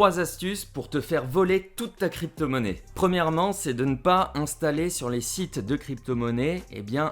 3 astuces pour te faire voler toute ta crypto-monnaie. Premièrement, c'est de ne pas installer sur les sites de crypto-monnaie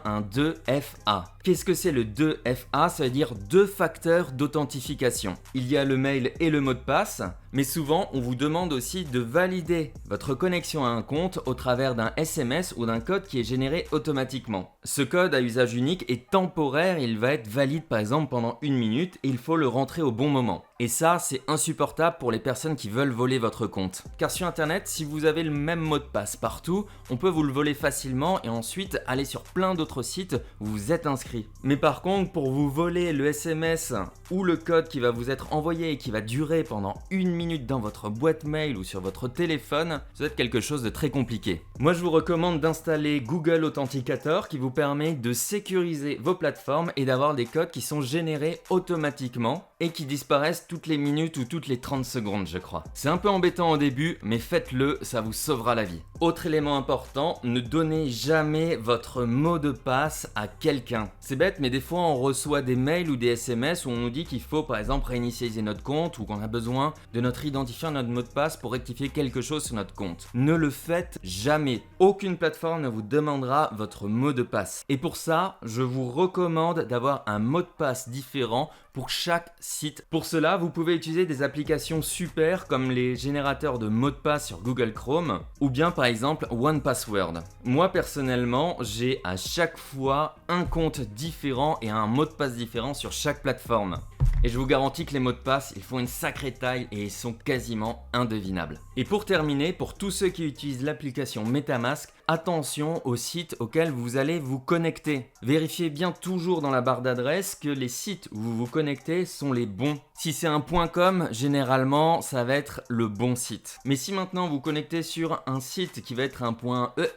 un 2FA. Qu'est-ce que c'est le 2FA? Ça veut dire 2 facteurs d'authentification. Il y a le mail et le mot de passe, mais souvent on vous demande aussi de valider votre connexion à un compte au travers d'un SMS ou d'un code qui est généré automatiquement. Ce code à usage unique est temporaire, il va être valide par exemple pendant 1 minute et il faut le rentrer au bon moment. Et ça, c'est insupportable pour les personnes qui veulent voler votre compte. Car sur internet, si vous avez le même mot de passe partout, on peut vous le voler facilement et ensuite aller sur plein d'autres sites où vous êtes inscrit. Mais par contre, pour vous voler le SMS ou le code qui va vous être envoyé et qui va durer pendant 1 minute dans votre boîte mail ou sur votre téléphone, ça va être quelque chose de très compliqué. Moi, je vous recommande d'installer Google Authenticator qui vous permet de sécuriser vos plateformes et d'avoir des codes qui sont générés automatiquement et qui disparaissent toutes les minutes ou toutes les 30 secondes, je crois. C'est un peu embêtant au début, mais faites-le, ça vous sauvera la vie. Autre élément important, ne donnez jamais votre mot de passe à quelqu'un. C'est bête, mais des fois on reçoit des mails ou des SMS où on nous dit qu'il faut par exemple réinitialiser notre compte ou qu'on a besoin de notre identifiant, notre mot de passe pour rectifier quelque chose sur notre compte. Ne le faites jamais. Aucune plateforme ne vous demandera votre mot de passe. Et pour ça, je vous recommande d'avoir un mot de passe différent pour chaque site. Pour cela, vous pouvez utiliser des applications super comme les générateurs de mots de passe sur Google Chrome ou bien par exemple OnePassword. Moi personnellement, j'ai à chaque fois un compte différent et un mot de passe différent sur chaque plateforme. Et je vous garantis que les mots de passe, ils font une sacrée taille et ils sont quasiment indevinables. Et pour terminer, pour tous ceux qui utilisent l'application MetaMask, attention aux sites auxquels vous allez vous connecter. Vérifiez bien toujours dans la barre d'adresse que les sites où vous vous connectez sont les bons. Si c'est un .com, généralement, ça va être le bon site. Mais si maintenant vous connectez sur un site qui va être un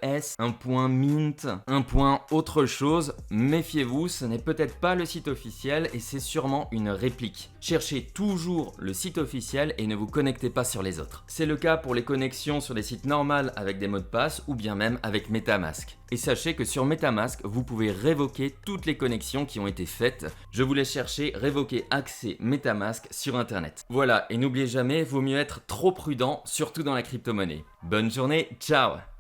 .es, un .mint, un .autre chose, méfiez-vous, ce n'est peut-être pas le site officiel et c'est sûrement une réplique. Cherchez toujours le site officiel et ne vous connectez pas sur les autres. C'est le cas pour les connexions sur des sites normaux avec des mots de passe ou bien même avec MetaMask. Et sachez que sur MetaMask, vous pouvez révoquer toutes les connexions qui ont été faites. Je vous laisse chercher révoquer accès MetaMask sur internet. Voilà, et n'oubliez jamais, vaut mieux être trop prudent, surtout dans la crypto-monnaie. Bonne journée, ciao!